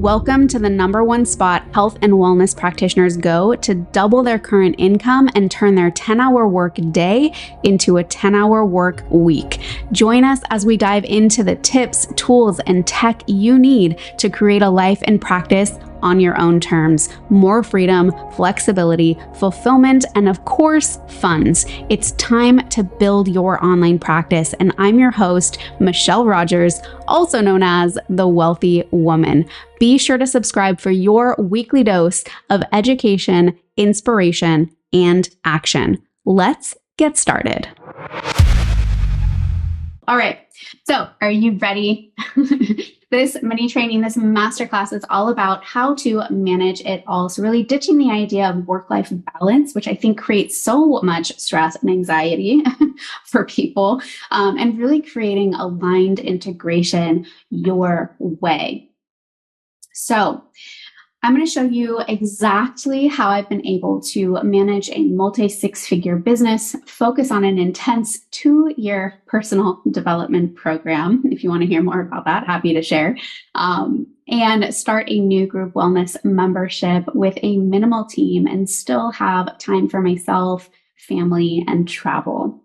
Welcome to the #1 spot health and wellness practitioners go to double their current income and turn their 10-hour work day into a 10-hour work week. Join us as we dive into the tips, tools, and tech you need to create a life and practice on your own terms. More freedom, flexibility, fulfillment, and of course, funds. It's time to build your online practice. And I'm your host, Michelle Rogers, also known as the WELLthy Woman. Be sure to subscribe for your weekly dose of education, inspiration, and action. Let's get started. All right. So are you ready? This mini training, this masterclass is all about how to manage it all. So really ditching the idea of work-life balance, which I think creates so much stress and anxiety for people, and really creating aligned integration your way. So I'm going to show you exactly how I've been able to manage a multi-six-figure business, focus on an intense 2-year personal development program. If you want to hear more about that, happy to share. And start a new group wellness membership with a minimal team and still have time for myself, family, and travel.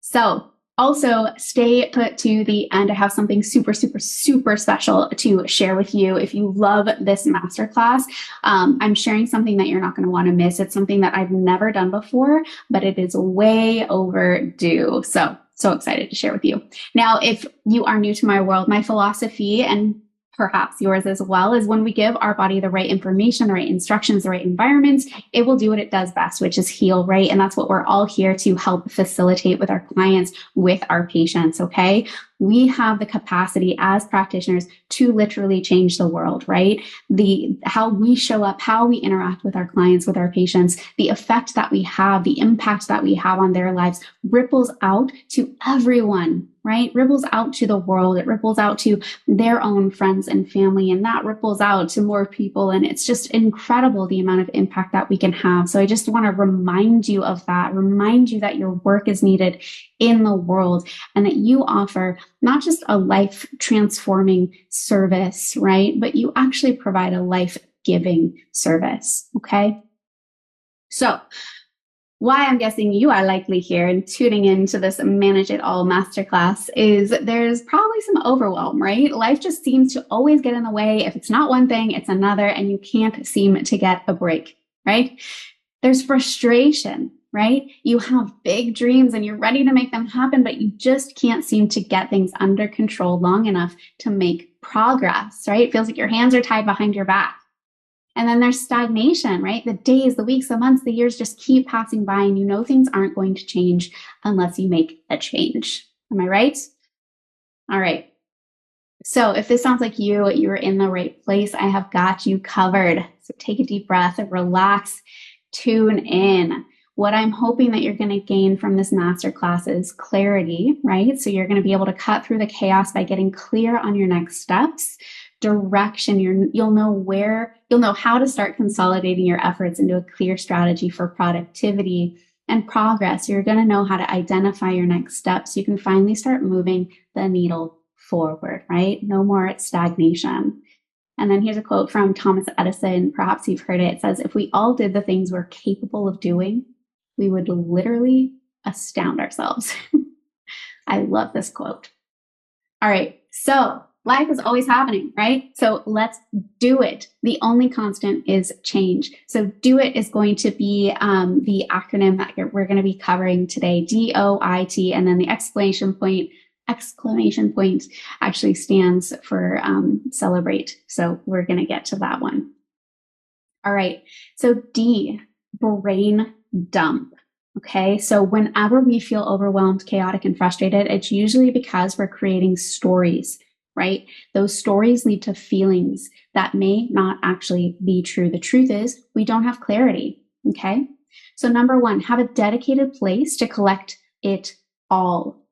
So also, stay put to the end. I have something super, super, super special to share with you. If you love this masterclass, I'm sharing something that you're not going to want to miss. It's something that I've never done before, but it is way overdue. So excited to share with you. Now, if you are new to my world, my philosophy, and perhaps yours as well, is when we give our body the right information, the right instructions, the right environments, it will do what it does best, which is heal, right? And that's what we're all here to help facilitate with our clients, with our patients, okay? We have the capacity as practitioners to literally change the world, right? How we show up, how we interact with our clients, with our patients, the effect that we have, the impact that we have on their lives ripples out to everyone, right? Ripples out to the world. It ripples out to their own friends and family, and that ripples out to more people. And it's just incredible the amount of impact that we can have. So I just want to remind you of that, remind you that your work is needed in the world and that you offer not just a life transforming service, right? But you actually provide a life giving service. Okay. So why I'm guessing you are likely here and tuning into this Manage It All masterclass is there's probably some overwhelm, right? Life just seems to always get in the way. If it's not one thing, it's another, and you can't seem to get a break, right? There's frustration, right? You have big dreams and you're ready to make them happen, but you just can't seem to get things under control long enough to make progress, right? It feels like your hands are tied behind your back. And then there's stagnation, right? The days, the weeks, the months, the years just keep passing by, and you know things aren't going to change unless you make a change. Am I right? All right. So if this sounds like you're in the right place, I have got you covered. So take a deep breath and relax, tune in. What I'm hoping that you're going to gain from this masterclass is clarity, right? So you're going to be able to cut through the chaos by getting clear on your next steps, direction. You'll know how to start consolidating your efforts into a clear strategy for productivity and progress. You're going to know how to identify your next steps. You can finally start moving the needle forward, right? No more stagnation. And then here's a quote from Thomas Edison. Perhaps you've heard it. It says, "If we all did the things we're capable of doing, we would literally astound ourselves." I love this quote. All right. So life is always happening, right? So let's do it. The only constant is change. So do it is going to be the acronym that we're going to be covering today, DOIT, and then the exclamation point actually stands for celebrate. So we're going to get to that one. All right. So D, brain dump. Okay. So whenever we feel overwhelmed, chaotic, and frustrated, it's usually because we're creating stories, right? Those stories lead to feelings that may not actually be true. The truth is we don't have clarity. Okay. So number one, have a dedicated place to collect it all.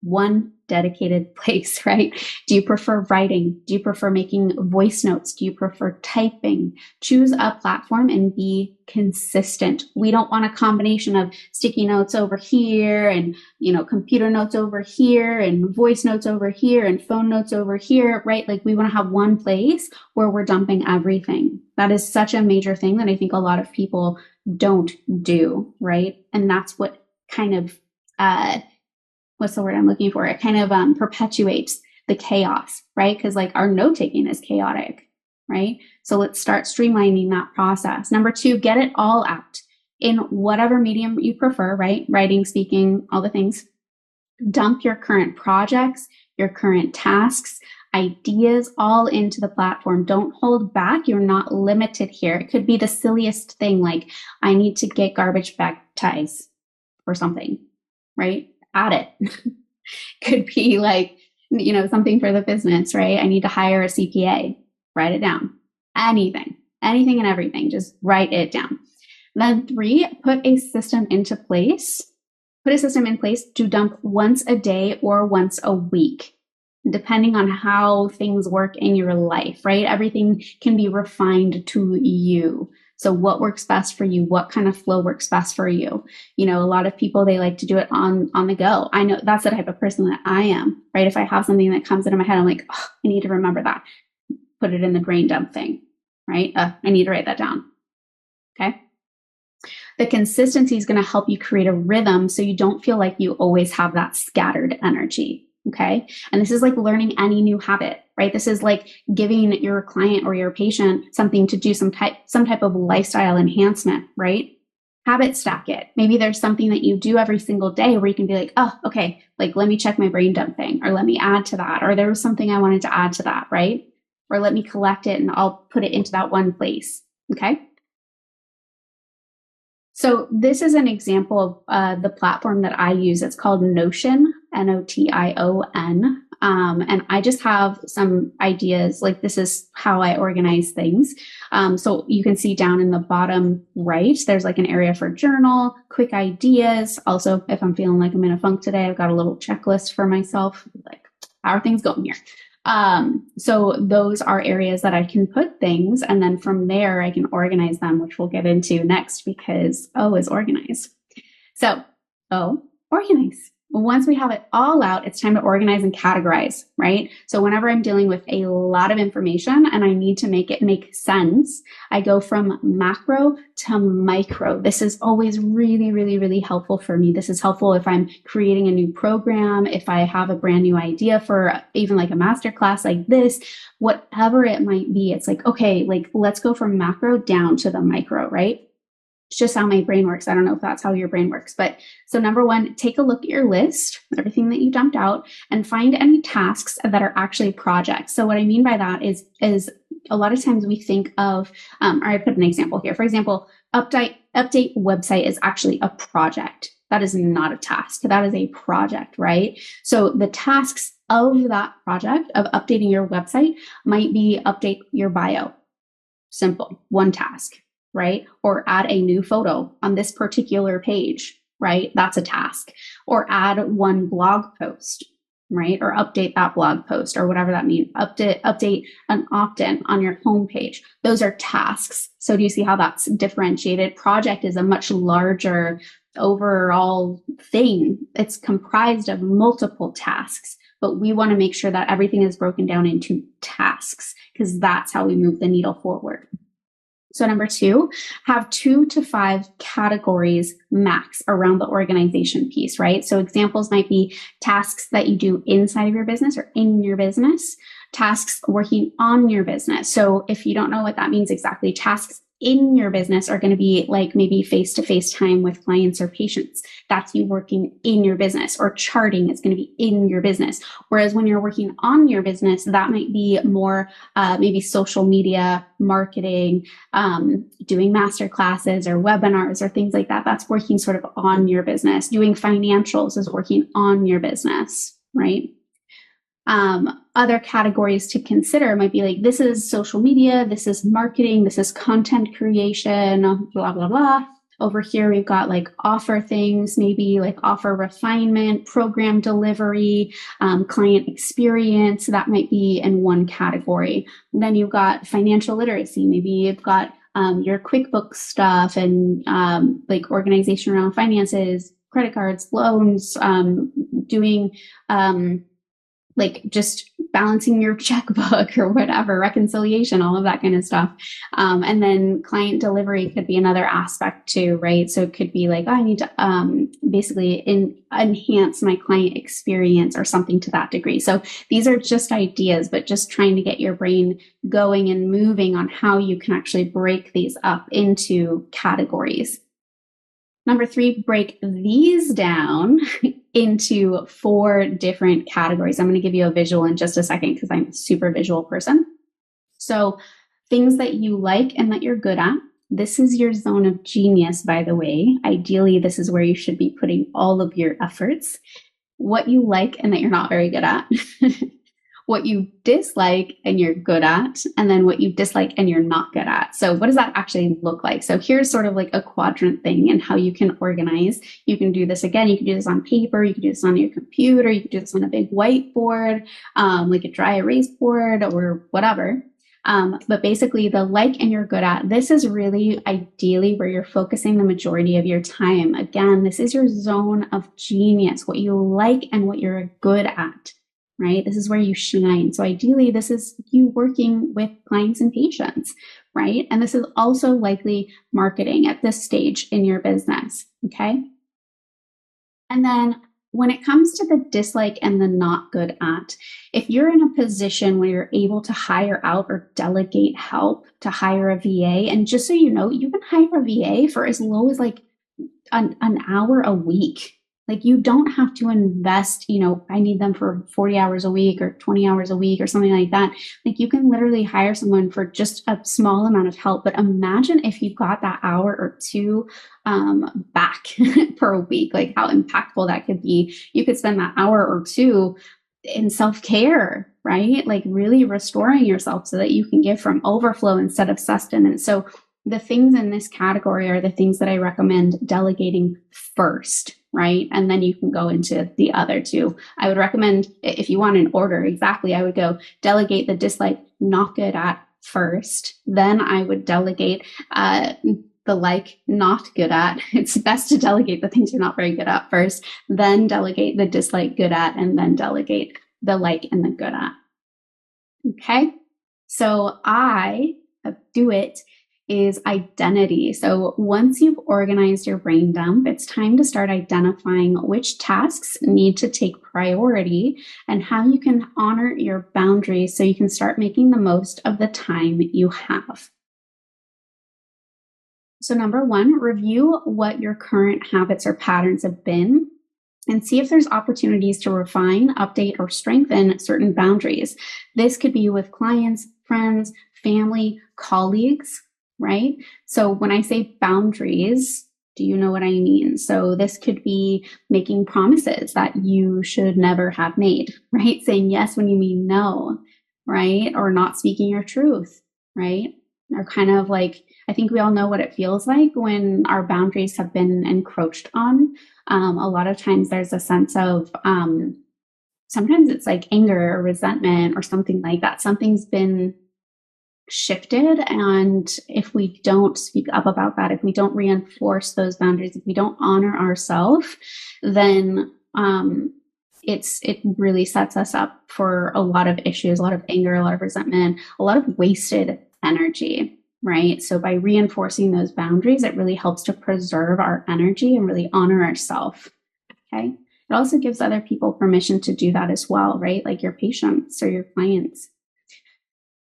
One dedicated place, right? Do you prefer writing? Do you prefer making voice notes? Do you prefer typing? Choose a platform and be consistent. We don't want a combination of sticky notes over here and, computer notes over here and voice notes over here and phone notes over here, right? Like we want to have one place where we're dumping everything. That is such a major thing that I think a lot of people don't do, right? And that's what kind of, what's the word I'm looking for? It kind of perpetuates the chaos, right? Because like our note taking is chaotic, right? So let's start streamlining that process. Number 2, get it all out in whatever medium you prefer, right? Writing, speaking, all the things. Dump your current projects, your current tasks, ideas all into the platform. Don't hold back. You're not limited here. It could be the silliest thing, like I need to get garbage bag ties or something, right? Add it. Could be like, something for the business, right? I need to hire a CPA. Write it down. Anything and everything. Just write it down. Then 3, put a system into place. Put a system in place to dump once a day or once a week, depending on how things work in your life, right? Everything can be refined to you. So what works best for you? What kind of flow works best for you? A lot of people, they like to do it on the go. I know that's the type of person that I am, right? If I have something that comes into my head, I'm like, oh, I need to remember that. Put it in the brain dump thing, right? I need to write that down. Okay. The consistency is going to help you create a rhythm so you don't feel like you always have that scattered energy. Okay. And this is like learning any new habit, right? This is like giving your client or your patient something to do, some type of lifestyle enhancement, right? Habit stack it. Maybe there's something that you do every single day where you can be like, oh, okay, like let me check my brain dump thing, or let me add to that, or there was something I wanted to add to that, right? Or let me collect it and I'll put it into that one place. Okay. So this is an example of the platform that I use. It's called Notion, Notion. And I just have some ideas, like this is how I organize things. So you can see down in the bottom right, there's like an area for journal, quick ideas. Also, if I'm feeling like I'm in a funk today, I've got a little checklist for myself, like how are things going here? So those are areas that I can put things, and then from there I can organize them, which we'll get into next because O is organize. So O, organize. Once we have it all out, it's time to organize and categorize, right? So whenever I'm dealing with a lot of information and I need to make it make sense, I go from macro to micro. This is always really, really, really helpful for me. This is helpful if I'm creating a new program, if I have a brand new idea for even like a masterclass like this, whatever it might be. It's like, okay, like let's go from macro down to the micro, right? It's just how my brain works. I don't know if that's how your brain works. But so number 1, take a look at your list, everything that you dumped out, and find any tasks that are actually projects. So what I mean by that is a lot of times we think of, or I put an example here. For example, update website is actually a project. That is not a task. That is a project, right? So the tasks of that project of updating your website might be update your bio. Simple, one task. Right? Or add a new photo on this particular page, right? That's a task. Or add one blog post, right? Or update that blog post or whatever that means. Update an opt-in on your homepage. Those are tasks. So do you see how that's differentiated? Project is a much larger overall thing. It's comprised of multiple tasks, but we want to make sure that everything is broken down into tasks because that's how we move the needle forward. So number 2, have 2 to 5 categories max around the organization piece, right? So examples might be tasks that you do inside of your business or in your business, tasks working on your business. So if you don't know what that means exactly, tasks in your business are going to be like maybe face-to-face time with clients or patients. That's you working in your business, or charting is going to be in your business. Whereas when you're working on your business, that might be more maybe social media, marketing, doing master classes or webinars or things like that. That's working sort of on your business. Doing financials is working on your business, right? Other categories to consider might be like, this is social media, this is marketing, this is content creation, blah, blah, blah. Over here, we've got like offer things, maybe like offer refinement, program delivery, client experience. That might be in one category. And then you've got financial literacy. Maybe you've got your QuickBooks stuff and like organization around finances, credit cards, loans, doing like just balancing your checkbook or whatever, reconciliation, all of that kind of stuff. And then client delivery could be another aspect too, right? So it could be like, oh, I need to basically enhance my client experience or something to that degree. So these are just ideas, but just trying to get your brain going and moving on how you can actually break these up into categories. Number 3, break these down into 4 different categories. I'm going to give you a visual in just a second because I'm a super visual person. So things that you like and that you're good at. This is your zone of genius, by the way. Ideally, this is where you should be putting all of your efforts. What you like and that you're not very good at. What you dislike and you're good at, and then what you dislike and you're not good at. So what does that actually look like? So here's sort of like a quadrant thing and how you can organize. You can do this again. You can do this on paper. You can do this on your computer. You can do this on a big whiteboard, like a dry erase board or whatever. But basically the like and you're good at, this is really ideally where you're focusing the majority of your time. Again, this is your zone of genius, what you like and what you're good at. Right? This is where you shine. So ideally, this is you working with clients and patients, right? And this is also likely marketing at this stage in your business, okay? And then when it comes to the dislike and the not good at, if you're in a position where you're able to hire out or delegate help to hire a VA, and just so you know, you can hire a VA for as low as like an hour a week. Like you don't have to invest, I need them for 40 hours a week or 20 hours a week or something like that. Like you can literally hire someone for just a small amount of help. But imagine if you got that hour or 2 back per week, like how impactful that could be. You could spend that hour or 2 in self-care, right? Like really restoring yourself so that you can give from overflow instead of sustenance. So the things in this category are the things that I recommend delegating first, right? And then you can go into the other 2. I would recommend, if you want an order exactly, I would go delegate the dislike, not good at first. Then I would delegate the like, not good at. It's best to delegate the things you're not very good at first, then delegate the dislike, good at, and then delegate the like and the good at. Okay? So I do it is identity. So once you've organized your brain dump, it's time to start identifying which tasks need to take priority and how you can honor your boundaries so you can start making the most of the time you have. So number 1, review what your current habits or patterns have been and see if there's opportunities to refine, update, or strengthen certain boundaries. This could be with clients, friends, family, colleagues, right? So when I say boundaries, do you know what I mean? So this could be making promises that you should never have made, right? Saying yes when you mean no, right? Or not speaking your truth, right? Or kind of like, I think we all know what it feels like when our boundaries have been encroached on. A lot of times there's a sense of, sometimes it's like anger or resentment or something like that. Something's been shifted. And if we don't speak up about that, if we don't reinforce those boundaries, if we don't honor ourselves, then it really sets us up for a lot of issues, a lot of anger, a lot of resentment, a lot of wasted energy, right? So by reinforcing those boundaries, it really helps to preserve our energy and really honor ourselves. Okay. It also gives other people permission to do that as well, right? Like your patients or your clients.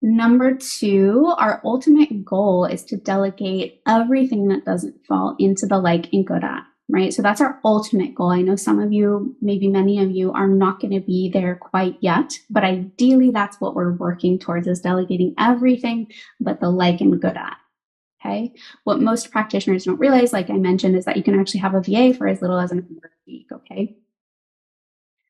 Number 2, our ultimate goal is to delegate everything that doesn't fall into the like and good at, right? So that's our ultimate goal. I know some of you, maybe many of you, are not going to be there quite yet, but ideally that's what we're working towards, is delegating everything but the like and good at. Okay. What most practitioners don't realize, like I mentioned, is that you can actually have a VA for as little as an hour a week. Okay.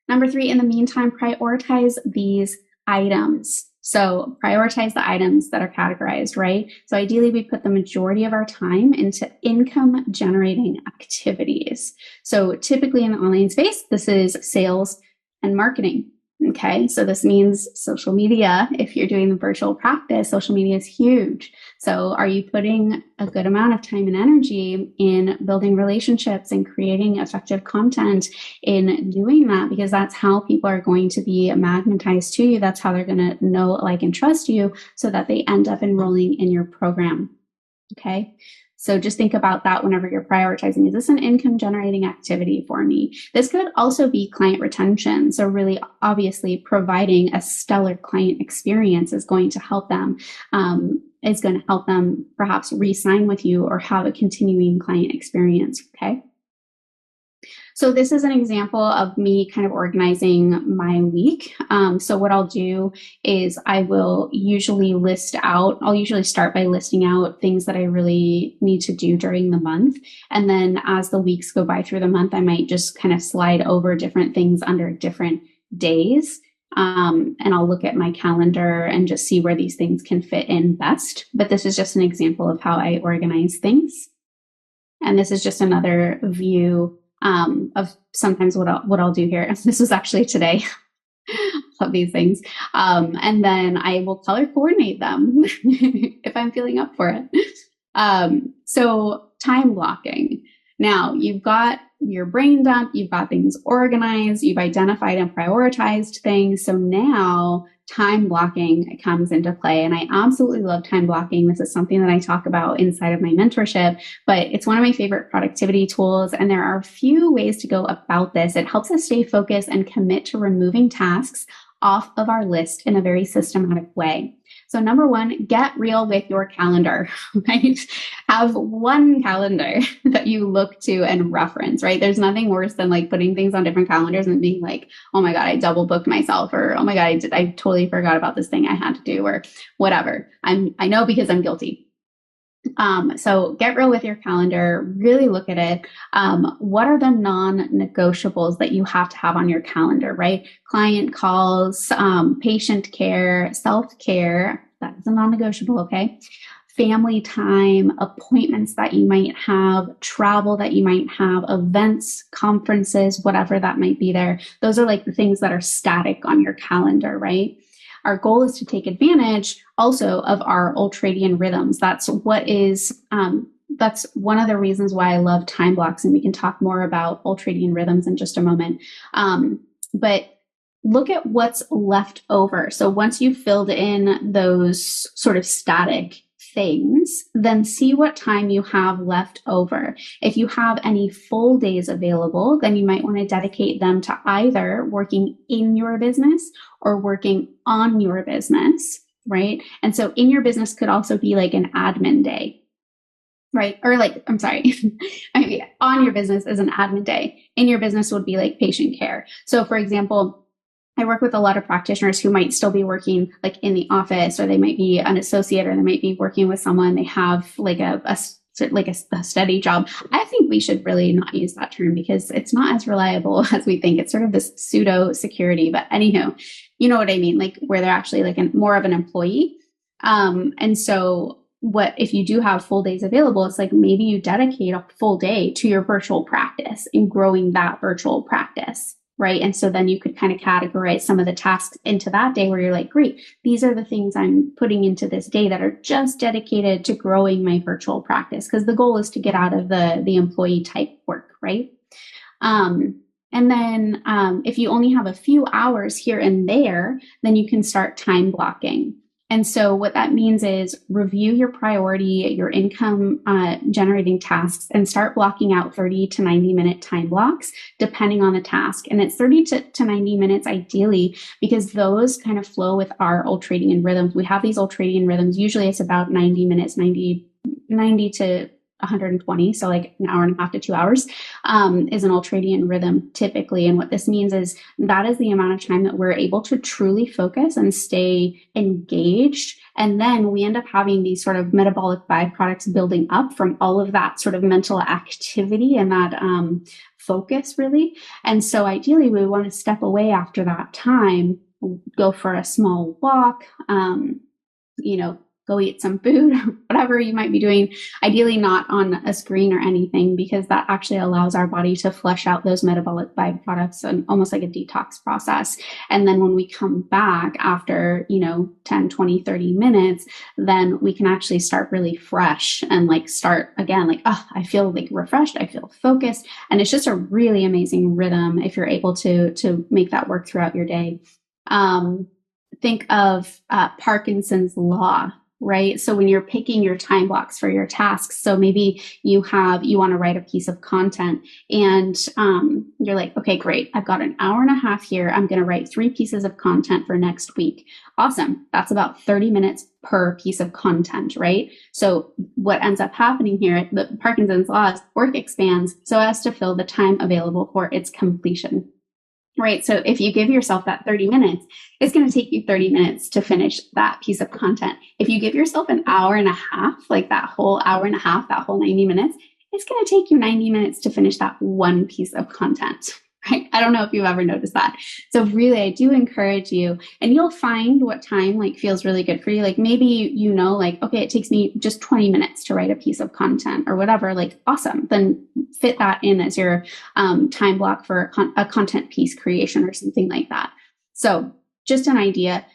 Number 3, in the meantime, prioritize these items. So prioritize the items that are categorized, right? So ideally, we put the majority of our time into income generating activities. So typically in the online space, this is sales and marketing. Okay, so this means social media. If you're doing the virtual practice, social media is huge. So are you putting a good amount of time and energy in building relationships and creating effective content in doing that? Because that's how people are going to be magnetized to you. That's how they're going to know, like, and trust you so that they end up enrolling in your program. Okay. So just think about that whenever you're prioritizing. Is this an income generating activity for me? This could also be client retention. So really, obviously, providing a stellar client experience is going to help them, perhaps re-sign with you or have a continuing client experience. Okay. So this is an example of me kind of organizing my week. So what I'll do is I'll usually start by listing out things that I really need to do during the month. And then as the weeks go by through the month, I might just kind of slide over different things under different days. And I'll look at my calendar and just see where these things can fit in best. But this is just an example of how I organize things. And this is just another view of sometimes what I'll do here. This was actually today. Love these things. And then I will color coordinate them if I'm feeling up for it. So time blocking. Now you've got your brain dump, you've got things organized, you've identified and prioritized things. So now time blocking comes into play. And I absolutely love time blocking. This is something that I talk about inside of my mentorship, but it's one of my favorite productivity tools. And there are a few ways to go about this. It helps us stay focused and commit to removing tasks off of our list in a very systematic way. So number one, get real with your calendar, right? Have one calendar that you look to and reference, right? There's nothing worse than like putting things on different calendars and being like, oh my God, I double booked myself, or oh my God, I totally forgot about this thing I had to do, or whatever. I know because I'm guilty. So get real with your calendar, really look at it. What are the non-negotiables that you have to have on your calendar, right? Client calls, patient care, self-care, that is a non-negotiable, okay? Family time, appointments that you might have, travel that you might have, events, conferences, whatever that might be there. Those are like the things that are static on your calendar, right? Our goal is to take advantage also of our ultradian rhythms. That's one of the reasons why I love time blocks, and we can talk more about ultradian rhythms in just a moment. But look at what's left over. So once you've filled in those sort of static things, then see what time you have left over. If you have any full days available, then you might want to dedicate them to either working in your business or working on your business, right? And so in your business could also be like an admin day, right? Or like, I'm sorry, on your business is an admin day. In your business would be like patient care. So for example, I work with a lot of practitioners who might still be working like in the office, or they might be an associate, or they might be working with someone. They have like a steady job. I think we should really not use that term because it's not as reliable as we think. It's sort of this pseudo security, but anywho, you know what I mean? Like where they're actually like more of an employee. And so what if you do have full days available, it's like maybe you dedicate a full day to your virtual practice and growing that virtual practice. Right. And so then you could kind of categorize some of the tasks into that day where you're like, great, these are the things I'm putting into this day that are just dedicated to growing my virtual practice. Because the goal is to get out of the employee type work. Right. And then if you only have a few hours here and there, then you can start time blocking. And so what that means is review your priority, your income generating tasks, and start blocking out 30 to 90 minute time blocks, depending on the task. And it's 30 to 90 minutes ideally, because those kind of flow with our ultradian rhythms. We have these ultradian rhythms. Usually it's about 90 minutes, 90 to 120. So like an hour and a half to 2 hours is an ultradian rhythm typically. And what this means is that is the amount of time that we're able to truly focus and stay engaged. And then we end up having these sort of metabolic byproducts building up from all of that sort of mental activity and that focus really. And so ideally we want to step away after that time go for a small walk, go eat some food, whatever you might be doing, ideally not on a screen or anything, because that actually allows our body to flush out those metabolic byproducts and almost like a detox process. And then when we come back after, 10, 20, 30 minutes, then we can actually start really fresh and start again, I feel refreshed, I feel focused. And it's just a really amazing rhythm if you're able to make that work throughout your day. Think of Parkinson's law, right? So when you're picking your time blocks for your tasks, so maybe you want to write a piece of content and you're like, okay, great. I've got an hour and a half here. I'm going to write 3 pieces of content for next week. Awesome. That's about 30 minutes per piece of content, right? So what ends up happening here, the Parkinson's law is work expands so as to fill the time available for its completion. Right. So if you give yourself that 30 minutes, it's going to take you 30 minutes to finish that piece of content. If you give yourself an hour and a half, that whole hour and a half, that whole 90 minutes, it's going to take you 90 minutes to finish that one piece of content. Right? I don't know if you've ever noticed that. So really, I do encourage you, and you'll find what time feels really good for you. Maybe, okay, it takes me just 20 minutes to write a piece of content or whatever. Awesome. Then fit that in as your time block for a content piece creation or something like that. So just an idea.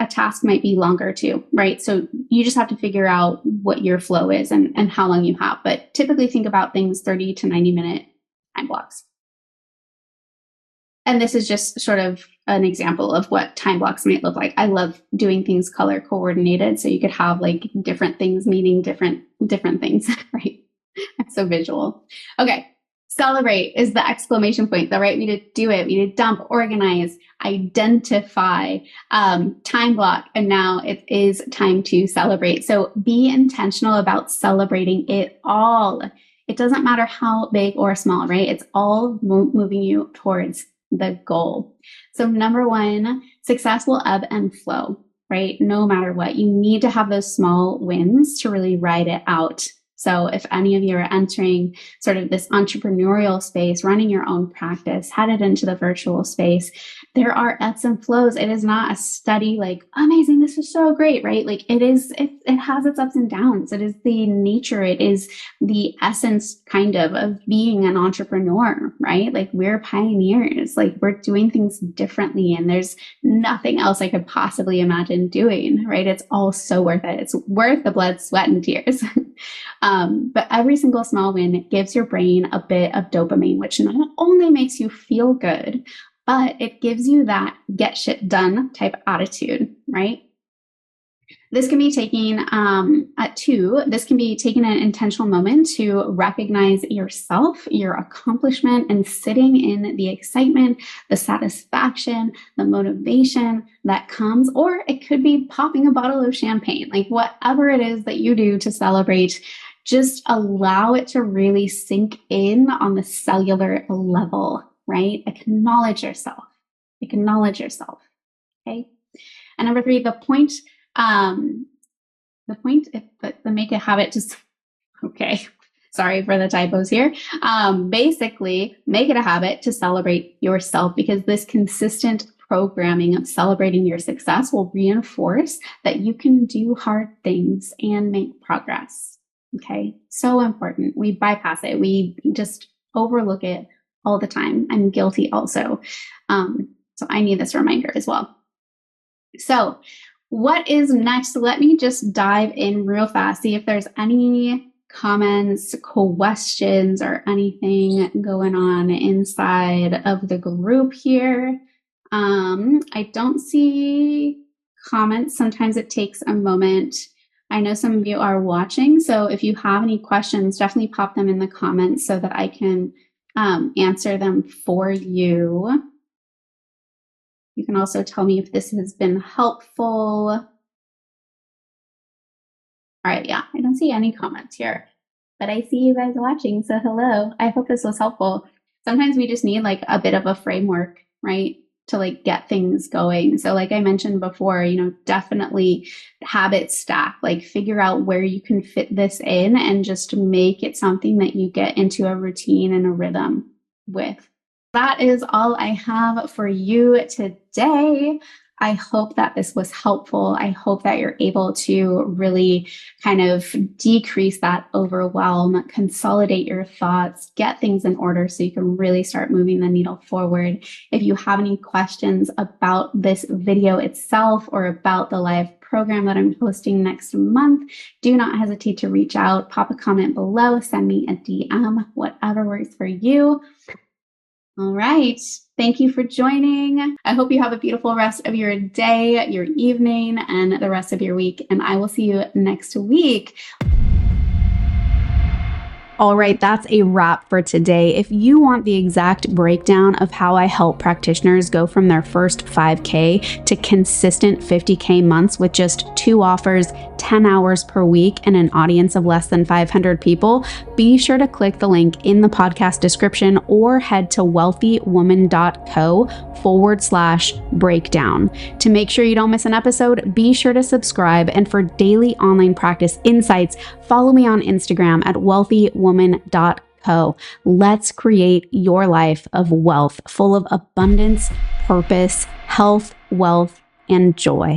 A task might be longer too, right? So you just have to figure out what your flow is and how long you have. But typically think about things 30 to 90 minute time blocks. And this is just sort of an example of what time blocks might look like. I love doing things color coordinated. So you could have different things meaning different things, right? That's so visual. Okay. Celebrate is the exclamation point, the right way to do it. We need to dump, organize, identify, time block. And now it is time to celebrate. So be intentional about celebrating it all. It doesn't matter how big or small, right? It's all moving you towards the goal. So number 1, success will ebb and flow, right? No matter what, you need to have those small wins to really ride it out. So if any of you are entering sort of this entrepreneurial space, running your own practice, headed into the virtual space, there are ebbs and flows. It is not a steady, amazing, this is so great, right? It has its ups and downs. It is the nature. It is the essence kind of being an entrepreneur, right? We're pioneers, we're doing things differently, and there's nothing else I could possibly imagine doing, right? It's all so worth it. It's worth the blood, sweat, and tears. But every single small win gives your brain a bit of dopamine, which not only makes you feel good, but it gives you that get shit done type attitude, right? This can be taken this can be taking an intentional moment to recognize yourself, your accomplishment, and sitting in the excitement, the satisfaction, the motivation that comes, or it could be popping a bottle of champagne, whatever it is that you do to celebrate. Just allow it to really sink in on the cellular level, right? Acknowledge yourself. Acknowledge yourself. Okay. And number 3, the point, make a habit just, okay. Sorry for the typos here. Basically, make it a habit to celebrate yourself, because this consistent programming of celebrating your success will reinforce that you can do hard things and make progress. Okay. So important. We bypass it. We just overlook it all the time. I'm guilty also. So I need this reminder as well. So what is next? Let me just dive in real fast, see if there's any comments, questions, or anything going on inside of the group here. I don't see comments. Sometimes it takes a moment. I know some of you are watching, so if you have any questions, definitely pop them in the comments so that I can answer them for you. You can also tell me if this has been helpful. All right, yeah, I don't see any comments here, but I see you guys watching, so hello. I hope this was helpful. Sometimes we just need a bit of a framework, right, to get things going. So like I mentioned before, definitely habit stack, figure out where you can fit this in and just make it something that you get into a routine and a rhythm with. That is all I have for you today. I hope that this was helpful. I hope that you're able to really kind of decrease that overwhelm, consolidate your thoughts, get things in order so you can really start moving the needle forward. If you have any questions about this video itself or about the live program that I'm hosting next month, do not hesitate to reach out, pop a comment below, send me a DM, whatever works for you. All right. Thank you for joining. I hope you have a beautiful rest of your day, your evening, and the rest of your week. And I will see you next week. All right, that's a wrap for today. If you want the exact breakdown of how I help practitioners go from their first 5K to consistent 50K months with just 2 offers, 10 hours per week, and an audience of less than 500 people, be sure to click the link in the podcast description or head to wealthywoman.co/breakdown. To make sure you don't miss an episode, be sure to subscribe. And for daily online practice insights, follow me on Instagram at wealthywoman.co. Let's create your life of wealth, full of abundance, purpose, health, wealth, and joy.